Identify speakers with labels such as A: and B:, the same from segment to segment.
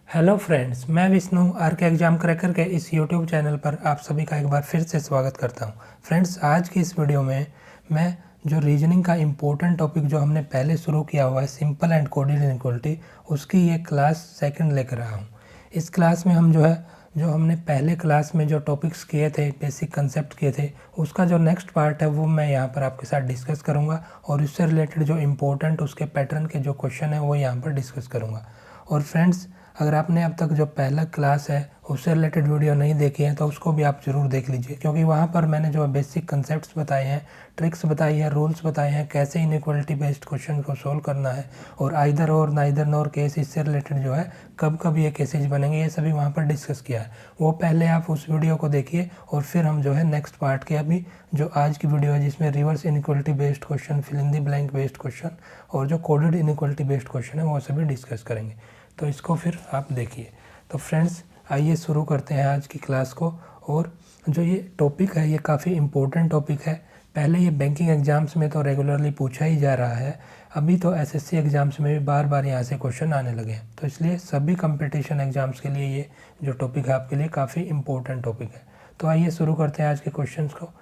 A: Hello friends, मैं Vishnu are के exam cracker के इस यूट्यूब चैनल पर आप सभी का एक बार फिर से स्वागत करता हूं। फ्रेंड्स, आज की इस वीडियो में मैं जो रीजनिंग का इम्पोर्टेंट टॉपिक जो हमने पहले शुरू किया हुआ है सिंपल एंड कोडेड इनइक्वालिटी, उसकी ये क्लास सेकंड लेकर आया हूं। इस क्लास में हम जो हमने पहले क्लास में जो टॉपिक्स किए थे, बेसिक कंसेप्ट किए थे, उसका जो नेक्स्ट पार्ट है वो मैं यहाँ पर आपके साथ डिस्कस करूँगा और इससे रिलेटेड जो इम्पोर्टेंट उसके पैटर्न के जो क्वेश्चन है वो यहाँ पर डिस्कस करूँगा। और फ्रेंड्स, अगर आपने अब तक जो पहला क्लास है उससे रिलेटेड वीडियो नहीं देखी है तो उसको भी आप ज़रूर देख लीजिए, क्योंकि वहाँ पर मैंने जो बेसिक कंसेप्ट्स बताए हैं, ट्रिक्स बताई है, रूल्स बताए हैं, कैसे इनइक्वालिटी बेस्ड क्वेश्चन को सोल्व करना है और आइदर और नाइदर नॉर केस, इससे रिलेटेड जो है कब कब ये केसेज बनेंगे, ये सभी वहाँ पर डिस्कस किया है। वो पहले आप उस वीडियो को देखिए और फिर हम जो है नेक्स्ट पार्ट के अभी जो आज की वीडियो है जिसमें reverse inequality based question, fill in the blank based question और जो कोडेड इनइक्वालिटी बेस्ड क्वेश्चन है वो सभी डिस्कस करेंगे। तो इसको फिर आप देखिए। तो फ्रेंड्स, आइए शुरू करते हैं आज की क्लास को। और जो ये टॉपिक है ये काफ़ी इम्पोर्टेंट टॉपिक है। पहले ये बैंकिंग एग्ज़ाम्स में तो रेगुलरली पूछा ही जा रहा है, अभी तो एसएससी एग्ज़ाम्स में भी बार बार यहाँ से क्वेश्चन आने लगे हैं। तो इसलिए सभी कंपटीशन एग्ज़ाम्स के लिए ये जो टॉपिक है आपके लिए काफ़ी इम्पोर्टेंट टॉपिक है। तो आइए शुरू करते हैं आज के क्वेश्चन को।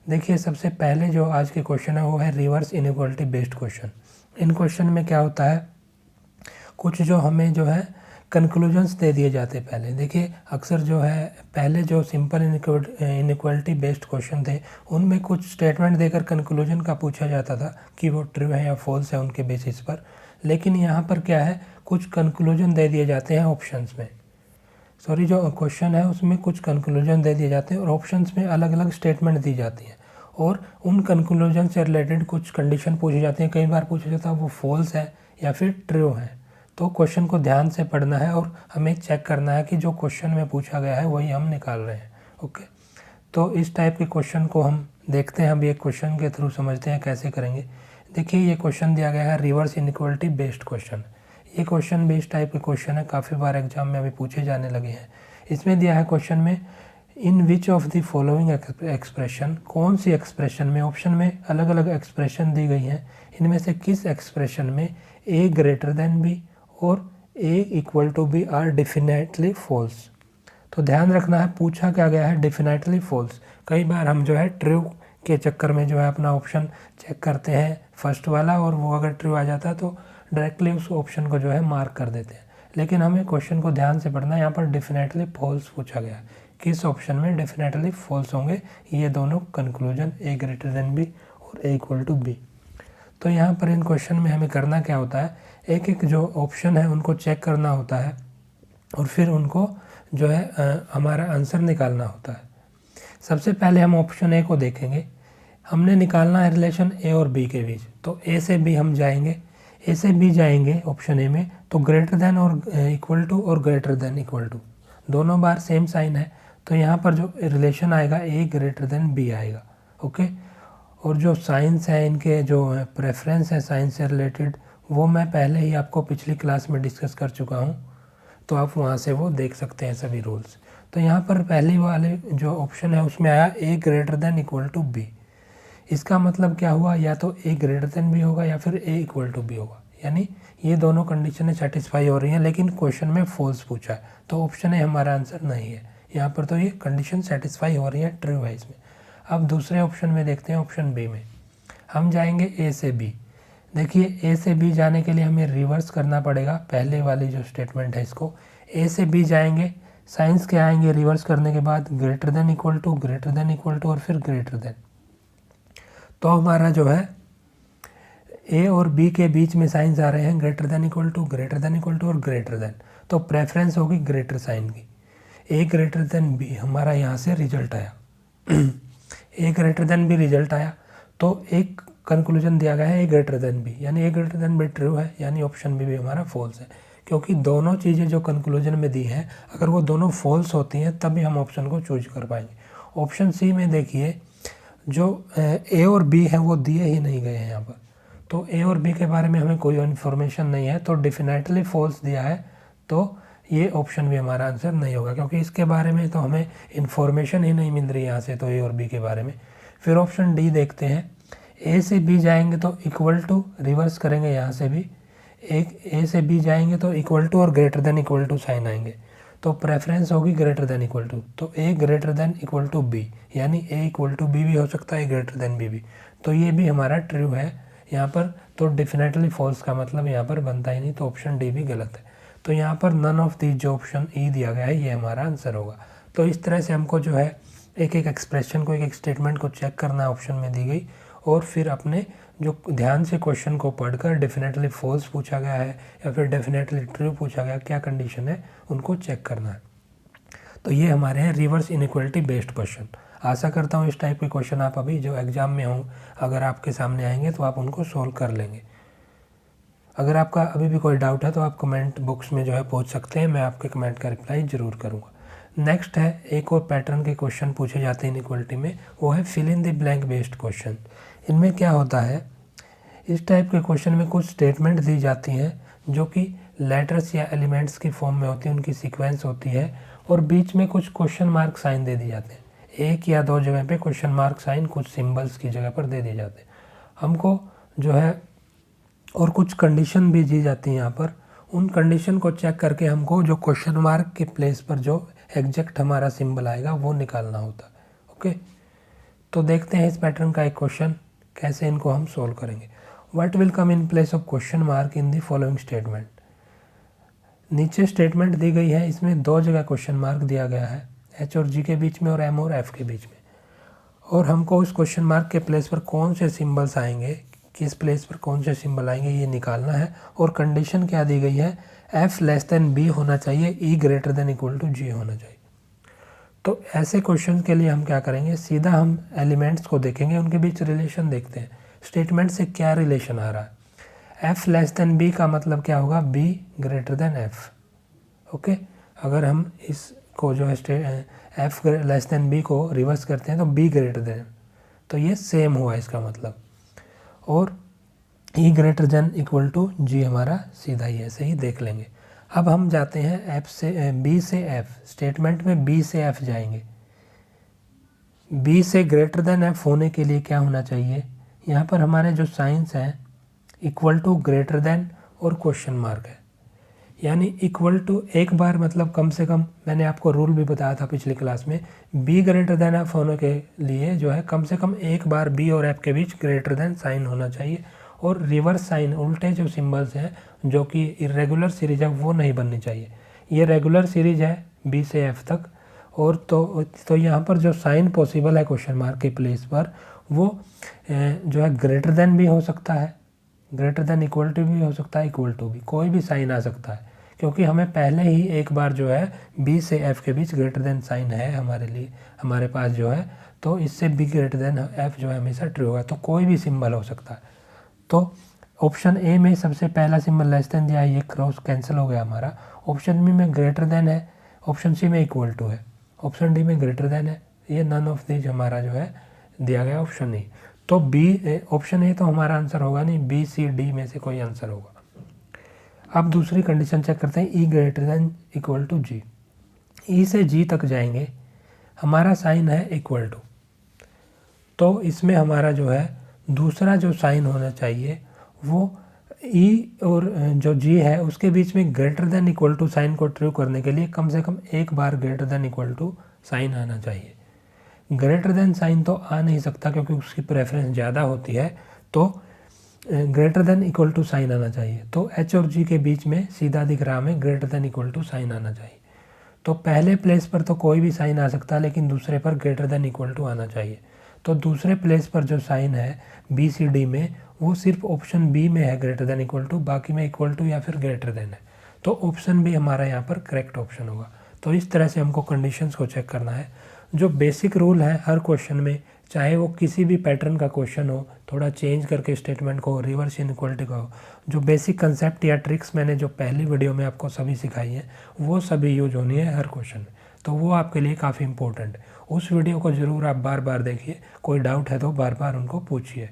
A: देखिए, सबसे पहले जो आज के क्वेश्चन है वो है रिवर्स इनइक्वालिटी बेस्ड क्वेश्चन। इन क्वेश्चन में क्या होता है, कुछ जो हमें जो है कंक्लूजन्स दे दिए जाते हैं। पहले देखिए, अक्सर जो है पहले जो सिंपल इनइक्वालिटी बेस्ड क्वेश्चन थे उनमें कुछ स्टेटमेंट देकर कंक्लूजन का पूछा जाता था कि वो ट्रू है या फॉल्स है उनके बेसिस पर। लेकिन यहाँ पर क्या है, कुछ कंक्लूजन दे दिए जाते हैं ऑप्शंस में। जो क्वेश्चन है उसमें कुछ कंक्लूजन दे दिए जाते हैं और ऑप्शंस में अलग अलग स्टेटमेंट दी जाती हैं और उन कंक्लूजन से रिलेटेड कुछ कंडीशन पूछी जाती हैं। कई बार पूछा जाता है वो फॉल्स है या फिर ट्रू है। तो क्वेश्चन को ध्यान से पढ़ना है और हमें चेक करना है कि जो क्वेश्चन में पूछा गया है वही हम निकाल रहे हैं। ओके, तो इस टाइप के क्वेश्चन को हम देखते हैं। अब ये क्वेश्चन के थ्रू समझते हैं कैसे करेंगे। देखिए, ये क्वेश्चन दिया गया है रिवर्स इनइक्वालिटी बेस्ड क्वेश्चन। ये क्वेश्चन भी इस टाइप के क्वेश्चन है, काफ़ी बार एग्जाम में अभी पूछे जाने लगे हैं। इसमें दिया है क्वेश्चन में, in which of the following expression, कौन सी एक्सप्रेशन में, ऑप्शन में अलग अलग एक्सप्रेशन दी गई हैं, इनमें से किस एक्सप्रेशन में ए ग्रेटर देन बी और A equal to B are definitely false. तो ध्यान रखना है, पूछा क्या गया है, डेफिनेटली फॉल्स। कई बार हम जो है ट्रू के चक्कर में जो है अपना ऑप्शन चेक करते हैं फर्स्ट वाला, और वो अगर ट्रू आ जाता है तो डायरेक्टली उस ऑप्शन को जो है मार्क कर देते हैं। लेकिन हमें क्वेश्चन को ध्यान से पढ़ना है। यहाँ पर डेफिनेटली फॉल्स पूछा गया है, किस ऑप्शन में डेफिनेटली फॉल्स होंगे ये दोनों कंक्लूजन, ए ग्रेटर देन बी और ए इक्वल टू बी। तो यहाँ पर इन क्वेश्चन में हमें करना क्या होता है, एक एक जो ऑप्शन है उनको चेक करना होता है और फिर उनको जो है हमारा आंसर निकालना होता है। सबसे पहले हम ऑप्शन ए को देखेंगे। हमने निकालना है रिलेशन ए और बी के बीच। तो ए से बी हम जाएंगे, ए से बी जाएंगे ऑप्शन ए में, तो ग्रेटर देन और इक्वल टू और ग्रेटर देन इक्वल टू दोनों बार सेम साइन है, तो यहाँ पर जो रिलेशन आएगा ए ग्रेटर देन बी आएगा। ओके, और जो साइंस है, इनके जो प्रेफरेंस है साइंस से रिलेटेड, वो मैं पहले ही आपको पिछली क्लास में डिस्कस कर चुका हूँ, तो आप वहाँ से वो देख सकते हैं सभी रूल्स। तो यहाँ पर पहले वाले जो ऑप्शन है उसमें आया A greater than equal to B. इसका मतलब क्या हुआ, या तो ए ग्रेटर देन बी होगा या फिर ए इक्वल टू बी होगा, यानी ये दोनों कंडीशनें सेटिस्फाई हो रही हैं। लेकिन क्वेश्चन में फॉल्स पूछा है तो ऑप्शन ए हमारा आंसर नहीं है। यहाँ पर तो ये कंडीशन सेटिस्फाई हो रही है, ट्रू है इसमें। अब दूसरे ऑप्शन में देखते हैं, ऑप्शन बी में हम जाएंगे ए से बी। देखिए, ए से बी जाने के लिए हमें रिवर्स करना पड़ेगा पहले वाली जो स्टेटमेंट है इसको। ए से बी जाएंगे, साइंस के आएंगे, रिवर्स करने के बाद greater than equal to, greater than equal to और फिर ग्रेटर देन। तो हमारा जो है ए और बी के बीच में साइंस आ रहे हैं greater than equal to, greater than equal to और ग्रेटर देन। तो प्रेफरेंस होगी ग्रेटर साइन की। ए ग्रेटर देन बी हमारा यहाँ से रिजल्ट आया A greater than B result आया, तो एक कंक्लूजन दिया गया है ए ग्रेटर देन बी, यानी ए ग्रेटर देन बी ट्रू है, यानी ऑप्शन बी भी हमारा फॉल्स है। क्योंकि दोनों चीज़ें जो कंक्लूजन में दी हैं, अगर वो दोनों फॉल्स होती हैं तभी हम ऑप्शन को चूज कर पाएंगे। ऑप्शन सी में देखिए, जो ए और बी हैं वो दिए ही नहीं गए हैं यहाँ पर, तो ए और बी के बारे में हमें कोई इन्फॉर्मेशन नहीं है, तो डेफिनेटली फॉल्स दिया है, तो ये ऑप्शन भी हमारा आंसर नहीं होगा, क्योंकि इसके बारे में तो हमें इन्फॉर्मेशन ही नहीं मिल रही यहाँ से, तो ए और बी के बारे में। फिर ऑप्शन डी देखते हैं, ए से बी जाएंगे तो इक्वल टू, रिवर्स करेंगे यहाँ से भी, एक ए से बी जाएंगे तो इक्वल टू और greater than equal to sign आएंगे, तो प्रेफरेंस होगी ग्रेटर देन इक्वल टू, तो A greater than equal to B, यानी ए इक्वल टू बी भी हो सकता है, ग्रेटर देन बी भी। तो ये भी हमारा ट्रू है यहाँ पर, तो डेफिनेटली फॉल्स का मतलब यहाँ पर बनता ही नहीं, तो ऑप्शन डी भी गलत है। तो यहाँ पर नन ऑफ दी जो ऑप्शन ई दिया गया है ये हमारा आंसर होगा। तो इस तरह से हमको जो है एक एक एक्सप्रेशन को, एक एक स्टेटमेंट को चेक करना ऑप्शन में दी गई, और फिर अपने जो ध्यान से क्वेश्चन को पढ़कर डेफिनेटली फॉल्स पूछा गया है या फिर डेफिनेटली ट्रू पूछा गया, क्या कंडीशन है उनको चेक करना है। तो ये हमारे हैं रिवर्स इनइक्वालिटी बेस्ड क्वेश्चन। आशा करता हूँ इस टाइप के क्वेश्चन आप अभी जो एग्ज़ाम में हों अगर आपके सामने आएंगे तो आप उनको सोल्व कर लेंगे। अगर आपका अभी भी कोई डाउट है तो आप कमेंट बॉक्स में जो है पूछ सकते हैं, मैं आपके कमेंट का रिप्लाई ज़रूर करूँगा। नेक्स्ट है एक और पैटर्न के क्वेश्चन पूछे जाते हैं इनइक्वालिटी में, वो है fill in the blank based question. इनमें क्या होता है, इस टाइप के क्वेश्चन में कुछ स्टेटमेंट दी जाती हैं जो कि लेटर्स या एलिमेंट्स की फॉर्म में होती है, उनकी सीक्वेंस होती है, और बीच में कुछ क्वेश्चन मार्क साइन दे दिए जाते हैं। एक या दो जगह पे क्वेश्चन मार्क साइन कुछ सिंबल्स की जगह पर दे दिए जाते हैं हमको जो है, और कुछ कंडीशन भी दी जाती हैं यहाँ पर। उन कंडीशन को चेक करके हमको जो क्वेश्चन मार्क के प्लेस पर जो एग्जैक्ट हमारा सिंबल आएगा वो निकालना होता है। ओके, तो देखते हैं इस पैटर्न का एक क्वेश्चन कैसे इनको हम सोल्व करेंगे। What will come in place of question mark in the following statement. नीचे स्टेटमेंट दी गई है, इसमें दो जगह क्वेश्चन मार्क दिया गया है, एच और जी के बीच में और एम और एफ के बीच में, और हमको उस क्वेश्चन मार्क के प्लेस पर कौन से सिंबल्स आएंगे, किस प्लेस पर कौन से सिंबल आएंगे ये निकालना है। और कंडीशन क्या दी गई है, एफ लेस देन बी होना चाहिए, ई ग्रेटर देन इक्वल टू जी होना चाहिए। तो ऐसे क्वेश्चन के लिए हम क्या करेंगे, सीधा हम एलिमेंट्स को देखेंगे, उनके बीच रिलेशन देखते हैं, स्टेटमेंट से क्या रिलेशन आ रहा है। एफ लेस देन बी का मतलब क्या होगा, be greater than F. Okay, अगर हम इसको जो है एफ लेस देन बी को रिवर्स करते हैं तो बी ग्रेटर देन, तो ये सेम हुआ इसका मतलब। और ई ग्रेटर देन इक्वल टू जी हमारा सीधा ही ऐसे ही देख लेंगे। अब हम जाते हैं एफ से बी से एफ, स्टेटमेंट में बी से एफ जाएंगे। बी से ग्रेटर देन एफ होने के लिए क्या होना चाहिए, यहाँ पर हमारे जो साइंस हैं इक्वल टू, ग्रेटर देन और क्वेश्चन मार्क है, यानी इक्वल टू एक बार मतलब कम से कम, मैंने आपको रूल भी बताया था पिछली क्लास में, बी ग्रेटर देन एफ होने के लिए जो है कम से कम एक बार बी और एफ के बीच ग्रेटर देन साइन होना चाहिए, और रिवर्स साइन उल्टे जो सिंबल्स हैं जो कि इरेगुलर सीरीज है वो नहीं बननी चाहिए। ये रेगुलर सीरीज है बी से एफ तक, और तो यहाँ पर जो साइन पॉसिबल है क्वेश्चन मार्क के प्लेस पर वो जो है ग्रेटर देन भी हो सकता है, ग्रेटर देन इक्वल टू भी हो सकता है, इक्वल टू भी, कोई भी साइन आ सकता है, क्योंकि हमें पहले ही एक बार जो है बी से एफ के बीच ग्रेटर देन साइन है हमारे लिए, हमारे पास जो है, तो इससे बी ग्रेटर देन एफ जो है हमेशा ट्रू होगा, तो कोई भी सिंबल हो सकता है। तो ऑप्शन ए में सबसे पहला सिंबल लेस देन दिया है, ये क्रॉस कैंसिल हो गया हमारा। ऑप्शन बी में ग्रेटर देन है, ऑप्शन सी में इक्वल टू है, ऑप्शन डी में ग्रेटर देन है, ये नन ऑफ दीज हमारा जो है दिया गया ऑप्शन ए। तो बी ऑप्शन ए तो हमारा आंसर होगा नहीं, बी सी डी में से कोई आंसर होगा। अब दूसरी कंडीशन चेक करते हैं, ई ग्रेटर देन इक्वल टू जी। ई से जी तक जाएंगे, हमारा साइन है इक्वल टू, तो इसमें हमारा जो है दूसरा जो साइन होना चाहिए वो ई और जो जी है उसके बीच में greater than equal to sign को ट्रू करने के लिए कम से कम एक बार greater than equal to sign आना चाहिए। ग्रेटर देन साइन तो आ नहीं सकता क्योंकि उसकी प्रेफरेंस ज़्यादा होती है, तो greater than equal to sign आना चाहिए। तो एच और जी के बीच में सीधा दिख रहा हमें greater than equal to sign आना चाहिए। तो पहले प्लेस पर तो कोई भी साइन आ सकता है, लेकिन दूसरे पर ग्रेटर देन इक्वल टू आना चाहिए। तो दूसरे प्लेस पर जो साइन है बी सी डी में वो सिर्फ ऑप्शन बी में है ग्रेटर देन इक्वल टू, बाकी में इक्वल टू या फिर ग्रेटर देन है, तो ऑप्शन बी हमारा यहाँ पर करेक्ट ऑप्शन होगा। तो इस तरह से हमको कंडीशंस को चेक करना है। जो बेसिक रूल है हर क्वेश्चन में, चाहे वो किसी भी पैटर्न का क्वेश्चन हो, थोड़ा चेंज करके स्टेटमेंट को, रिवर्स इनइक्वालिटी का हो, जो बेसिक कंसेप्ट या ट्रिक्स मैंने जो पहली वीडियो में आपको सभी सिखाई हैं वो सभी यूज होनी है हर क्वेश्चन में, तो वो आपके लिए काफ़ी इंपॉर्टेंट है। उस वीडियो को ज़रूर आप बार बार देखिए, कोई डाउट है तो बार बार उनको पूछिए।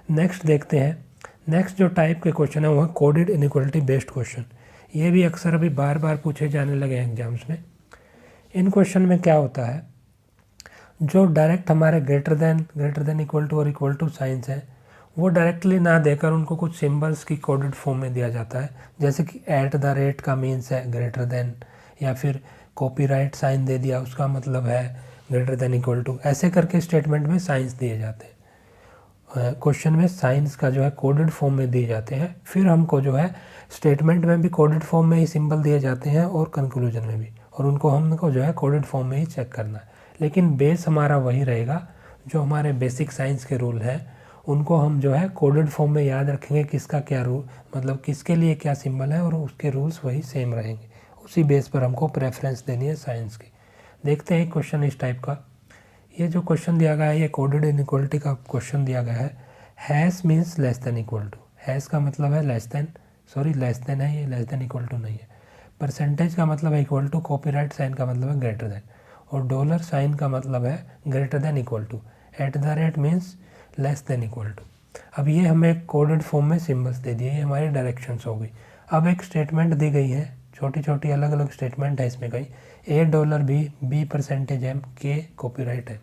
A: नेक्स्ट देखते हैं, नेक्स्ट जो टाइप के क्वेश्चन है वो है कोडेड इनइक्वालिटी बेस्ड क्वेश्चन। ये भी अक्सर अभी बार बार पूछे जाने लगे हैं एग्जाम्स में। इन क्वेश्चन में क्या होता है, जो डायरेक्ट हमारे ग्रेटर देन इक्वल टू और इक्वल टू साइंस हैं वो डायरेक्टली ना देकर उनको कुछ सिंबल्स की कोडेड फॉर्म में दिया जाता है, जैसे कि @ का मीन्स है ग्रेटर देन, या फिर कॉपीराइट साइन दे दिया, उसका मतलब है ग्रेटर देन इक्वल टू। ऐसे करके स्टेटमेंट में साइंस दिए जाते हैं। क्वेश्चन में साइंस का जो है कोडेड फॉर्म में दिए जाते हैं। फिर हमको जो है स्टेटमेंट में भी कोडेड फॉर्म में ही सिंबल दिए जाते हैं और कंक्लूजन में भी, और उनको हमको जो है कोडेड फॉर्म में ही चेक करना है। लेकिन बेस हमारा वही रहेगा, जो हमारे बेसिक साइंस के रूल हैं उनको हम जो है कोडेड फॉर्म में याद रखेंगे, किसका क्या रूल, मतलब किसके लिए क्या सिंबल है, और उसके रूल्स वही सेम रहेंगे। उसी बेस पर हमको प्रेफरेंस देनी है साइंस की। देखते हैं क्वेश्चन इस टाइप का। ये जो क्वेश्चन दिया गया है ये कोडेड इनइक्वालिटी का क्वेश्चन दिया गया है। Hash means less than equal to. Hash का मतलब है लेस देन है, ये लेस देन इक्वल टू नहीं है। परसेंटेज का मतलब है इक्वल टू, कॉपीराइट साइन का मतलब है ग्रेटर देन, और डॉलर साइन का मतलब है greater than equal to. @ Means less than equal to. अब ये हमें कोडेड फॉर्म में सिम्बल्स दे दिए, ये हमारी डायरेक्शंस हो गई। अब एक स्टेटमेंट दी गई है, छोटी छोटी अलग अलग स्टेटमेंट है इसमें कई, $, B %M, K कॉपीराइट है।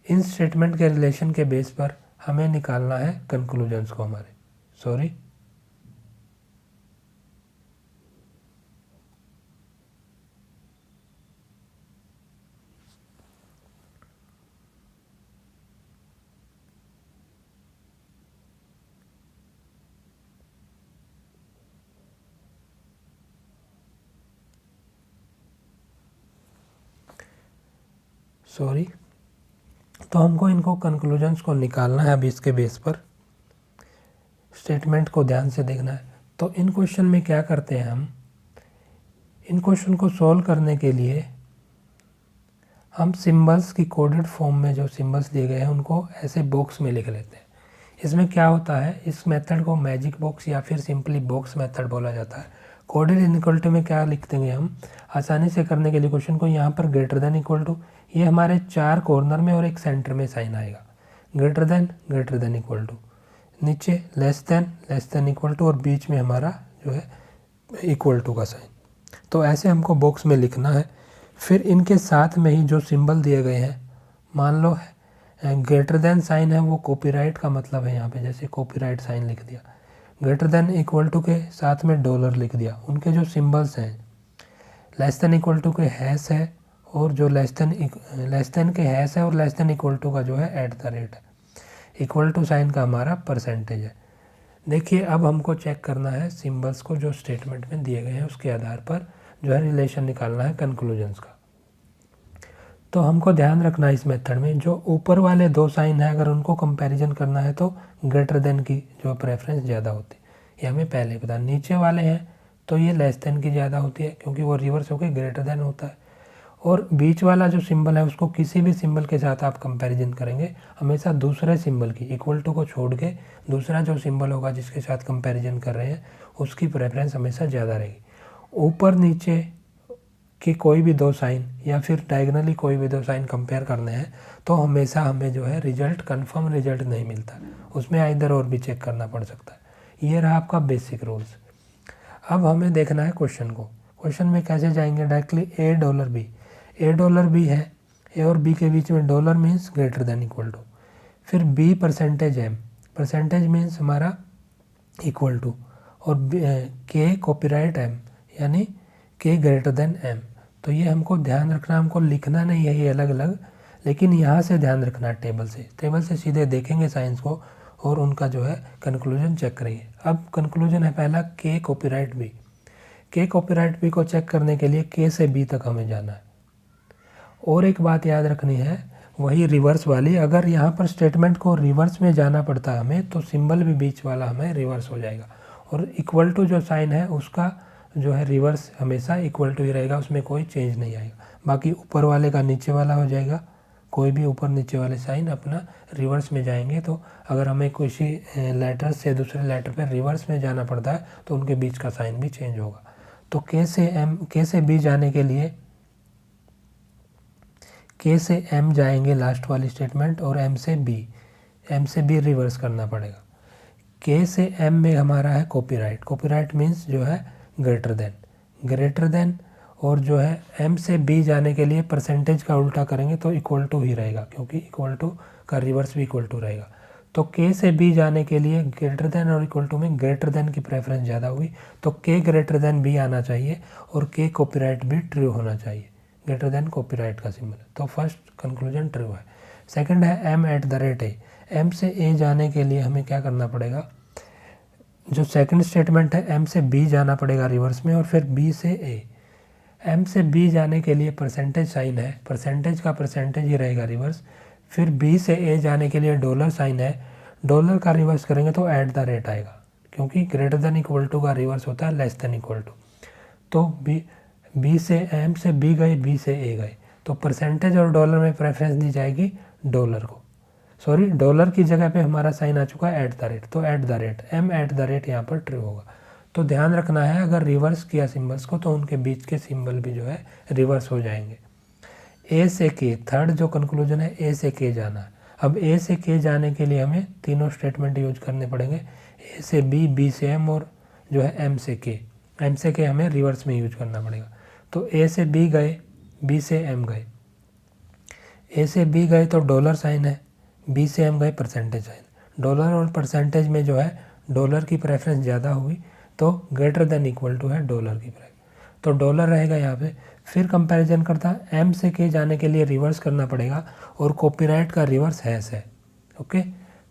A: इन स्टेटमेंट के रिलेशन के बेस पर हमें निकालना है कंक्लूजन्स को हमारे। तो हमको इनको कंक्लूजन्स को निकालना है। अभी इसके बेस पर स्टेटमेंट को ध्यान से देखना है। तो इन क्वेश्चन में क्या करते हैं हम, इन क्वेश्चन को सॉल्व करने के लिए हम सिंबल्स की कोडेड फॉर्म में जो सिंबल्स दिए गए हैं उनको ऐसे बॉक्स में लिख लेते हैं। इसमें क्या होता है, इस मेथड को मैजिक बॉक्स या फिर सिंपली बॉक्स मेथड बोला जाता है। कोडेड इनइक्वलिटी में क्या लिख देंगे हम, आसानी से करने के लिए क्वेश्चन को, यहाँ पर ग्रेटर देन इक्वल टू, ये हमारे 4 कॉर्नर में और एक सेंटर में साइन आएगा। ग्रेटर देन इक्वल टू, नीचे लेस देन इक्वल टू, और बीच में हमारा जो है इक्वल टू का साइन। तो ऐसे हमको बॉक्स में लिखना है। फिर इनके साथ में ही जो सिंबल दिए गए हैं, मान लो ग्रेटर देन साइन है, वो कॉपीराइट का मतलब है, यहाँ पे जैसे कॉपीराइट साइन लिख दिया। ग्रेटर देन इक्वल टू के साथ में डॉलर लिख दिया। उनके जो सिंबल्स हैं, लेस देन इक्वल टू के हैश है, और जो लेस देन के हैश है, और लेस देन इक्वल टू का जो है @ है। इक्वल टू साइन का हमारा परसेंटेज है। देखिए अब हमको चेक करना है सिंबल्स को जो स्टेटमेंट में दिए गए हैं, उसके आधार पर जो है रिलेशन निकालना है कंक्लूजन्स का। तो हमको ध्यान रखना है इस मेथड में, जो ऊपर वाले 2 साइन है अगर उनको कंपैरिजन करना है तो ग्रेटर देन की जो प्रेफरेंस ज़्यादा होती है, ये हमें पहले पता। नीचे वाले हैं तो ये लेस देन की ज़्यादा होती है, क्योंकि वो रिवर्स होकर ग्रेटर देन होता है। और बीच वाला जो सिंबल है उसको किसी भी सिंबल के साथ आप कंपैरिजन करेंगे, हमेशा दूसरे सिंबल की, इक्वल टू को छोड़ के दूसरा जो सिंबल होगा जिसके साथ कंपैरिजन कर रहे हैं उसकी प्रेफरेंस हमेशा ज़्यादा रहेगी। ऊपर नीचे कि कोई भी 2 साइन या फिर डायगनली कोई भी 2 साइन कंपेयर करने हैं तो हमेशा हमें जो है रिजल्ट, कन्फर्म रिजल्ट नहीं मिलता, उसमें इधर और भी चेक करना पड़ सकता है। ये रहा आपका बेसिक रूल्स। अब हमें देखना है क्वेश्चन को। क्वेश्चन में कैसे जाएंगे, डायरेक्टली $, है, ए और बी के बीच में dollar means greater than equal to, फिर B %M, परसेंटेज मीन्स हमारा इक्वल टू, और K कॉपीराइट M, यानी K ग्रेटर देन M। तो ये हमको ध्यान रखना, हमको लिखना नहीं है ये अलग अलग, लेकिन यहाँ से ध्यान रखना है, टेबल से सीधे देखेंगे साइंस को और उनका जो है कंक्लूजन चेक करेंगे। अब कंक्लूजन है पहला K कॉपीराइट B को चेक करने के लिए K से B तक हमें जाना है। और एक बात याद रखनी है, वही रिवर्स वाली, अगर यहाँ पर स्टेटमेंट को रिवर्स में जाना पड़ता है हमें तो सिंबल भी बीच वाला हमें रिवर्स हो जाएगा, और इक्वल टू जो साइन है उसका जो है रिवर्स हमेशा इक्वल टू ही रहेगा, उसमें कोई चेंज नहीं आएगा। बाकी ऊपर वाले का नीचे वाला हो जाएगा, कोई भी ऊपर नीचे वाले साइन अपना रिवर्स में जाएंगे। तो अगर हमें किसी लेटर से दूसरे लेटर पर रिवर्स में जाना पड़ता है तो उनके बीच का साइन भी चेंज होगा। तो K से B जाने के लिए K से M जाएंगे लास्ट वाली स्टेटमेंट, और M से B रिवर्स करना पड़ेगा। K से M में हमारा है कॉपीराइट मीन्स जो है ग्रेटर देन, और जो है M से B जाने के लिए परसेंटेज का उल्टा करेंगे तो इक्वल टू ही रहेगा, क्योंकि इक्वल टू का रिवर्स भी इक्वल टू रहेगा। तो के से बी जाने के लिए ग्रेटर देन और इक्वल टू में ग्रेटर देन की प्रेफरेंस ज़्यादा होगी, तो के ग्रेटर देन बी आना चाहिए और के कॉपीराइट भी ट्रू होना चाहिए, ग्रेटर देन कॉपीराइट का सिंबल। तो फर्स्ट कंक्लूजन ट्रू है। सेकंड है M at the rate A. M से ए जाने के लिए हमें क्या करना पड़ेगा, जो सेकंड स्टेटमेंट है एम से बी जाना पड़ेगा रिवर्स में और फिर बी से ए। एम से बी जाने के लिए परसेंटेज साइन है, परसेंटेज का परसेंटेज ही रहेगा रिवर्स। फिर बी से ए जाने के लिए डॉलर साइन है, डॉलर का रिवर्स करेंगे तो एट द रेट आएगा, क्योंकि ग्रेटर देन इक्वल टू का रिवर्स होता है लेस देन इक्वल टू। तो बी से एम से बी गए, बी से ए गए, तो परसेंटेज और डॉलर में प्रेफरेंस दी जाएगी डॉलर को। सॉरी, डॉलर की जगह पे हमारा साइन आ चुका है एट द रेट, तो at the rate, M at the rate यहाँ पर ट्रू होगा। तो ध्यान रखना है, अगर रिवर्स किया सिंबल्स को तो उनके बीच के सिंबल भी जो है रिवर्स हो जाएंगे। ए से के, थर्ड जो कंक्लूजन है ए से के जाना है। अब ए से के जाने के लिए हमें तीनों स्टेटमेंट यूज करने पड़ेंगे, ए से बी, बी से एम और जो है एम से के। एम से के हमें रिवर्स में यूज करना पड़ेगा। तो ए से बी गए, बी से एम गए, ए से बी गए तो डॉलर साइन है, बी से एम गए परसेंटेज साइन। डॉलर और परसेंटेज में जो है डॉलर की प्रेफरेंस ज़्यादा होगी, तो ग्रेटर देन इक्वल टू है डॉलर की प्रेफरेंस, तो डॉलर रहेगा यहाँ पे। फिर कंपैरिजन करता, एम से के जाने के लिए रिवर्स करना पड़ेगा और कॉपीराइट का रिवर्स हैश है। ओके,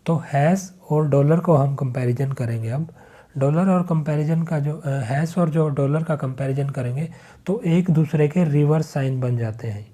A: तो हैश और डॉलर को हम कंपैरिजन करेंगे। अब डॉलर और कंपैरिजन का जो हैश और जो डॉलर का कंपैरिजन करेंगे तो एक दूसरे के रिवर्स साइन बन जाते हैं,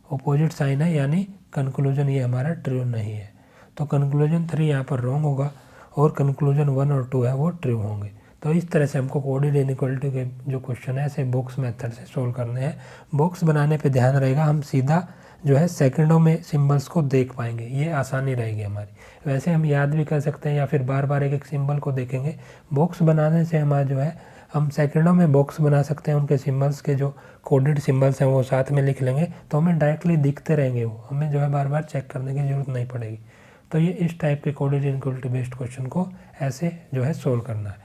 A: अपोजिट साइन है, यानी कंक्लूजन ये हमारा ट्रू नहीं है। तो कंक्लूजन 3 यहाँ पर रॉन्ग होगा और कंक्लूजन 1 और 2 है वो ट्रू होंगे। तो इस तरह से हमको कोऑर्डिनेट इनइक्वालिटी के जो क्वेश्चन है ऐसे बॉक्स मेथड से सोल्व करने हैं। बॉक्स बनाने पे ध्यान रहेगा, हम सीधा जो है सेकंडों में सिंबल्स को देख पाएंगे, ये आसानी रहेगी हमारी। वैसे हम याद भी कर सकते हैं या फिर बार बार एक एक सिंबल को देखेंगे। बॉक्स बनाने से हमारा जो है हम सेकंडों में बॉक्स बना सकते हैं, उनके सिंबल्स के जो कोडेड सिंबल्स हैं वो साथ में लिख लेंगे, तो हमें डायरेक्टली दिखते रहेंगे, वो हमें जो है बार बार चेक करने की ज़रूरत नहीं पड़ेगी। तो ये इस टाइप के कोडेड इनइक्वालिटी बेस्ड क्वेश्चन को ऐसे जो है सोल्व करना है।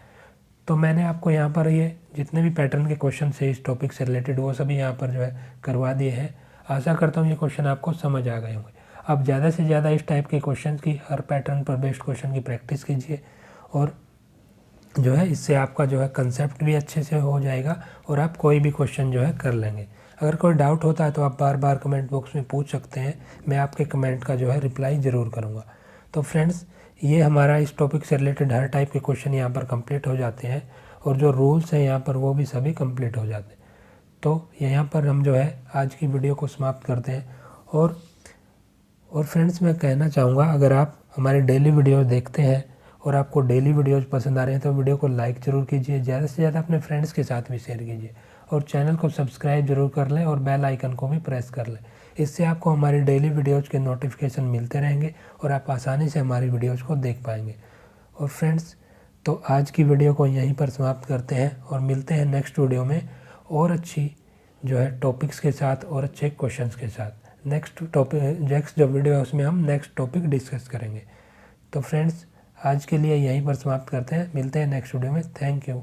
A: तो मैंने आपको यहाँ पर ये जितने भी पैटर्न के क्वेश्चन है इस टॉपिक से रिलेटेड वो सभी यहाँ पर जो है करवा दिए हैं। आशा करता हूँ ये क्वेश्चन आपको समझ आ गए होंगे। आप ज़्यादा से ज़्यादा इस टाइप के क्वेश्चन की, हर पैटर्न पर बेस्ड क्वेश्चन की प्रैक्टिस कीजिए और जो है इससे आपका जो है कंसेप्ट भी अच्छे से हो जाएगा और आप कोई भी क्वेश्चन जो है कर लेंगे। अगर कोई डाउट होता है तो आप बार बार कमेंट बॉक्स में पूछ सकते हैं, मैं आपके कमेंट का जो है रिप्लाई ज़रूर करूँगा। तो फ्रेंड्स, ये हमारा इस टॉपिक से रिलेटेड हर टाइप के क्वेश्चन यहाँ पर कंप्लीट हो जाते हैं और जो रूल्स हैं यहाँ पर वो भी सभी कंप्लीट हो जाते हैं। तो यहाँ पर हम जो है आज की वीडियो को समाप्त करते हैं। और फ्रेंड्स, मैं कहना चाहूँगा, अगर आप हमारे डेली वीडियो देखते हैं और आपको डेली वीडियोज़ पसंद आ रहे हैं तो वीडियो को लाइक ज़रूर कीजिए, ज़्यादा से ज़्यादा अपने फ्रेंड्स के साथ भी शेयर कीजिए और चैनल को सब्सक्राइब ज़रूर कर लें और बेल आइकन को भी प्रेस कर लें। इससे आपको हमारी डेली वीडियोज़ के नोटिफिकेशन मिलते रहेंगे और आप आसानी से हमारी वीडियोज़ को देख पाएंगे। और फ्रेंड्स, तो आज की वीडियो को यहीं पर समाप्त करते हैं और मिलते हैं नेक्स्ट वीडियो में और अच्छी जो है टॉपिक्स के साथ और अच्छे क्वेश्चंस के साथ। नेक्स्ट जो वीडियो है उसमें हम नेक्स्ट टॉपिक डिस्कस करेंगे। तो फ्रेंड्स, आज के लिए यहीं पर समाप्त करते हैं, मिलते हैं नेक्स्ट वीडियो में। Thank you.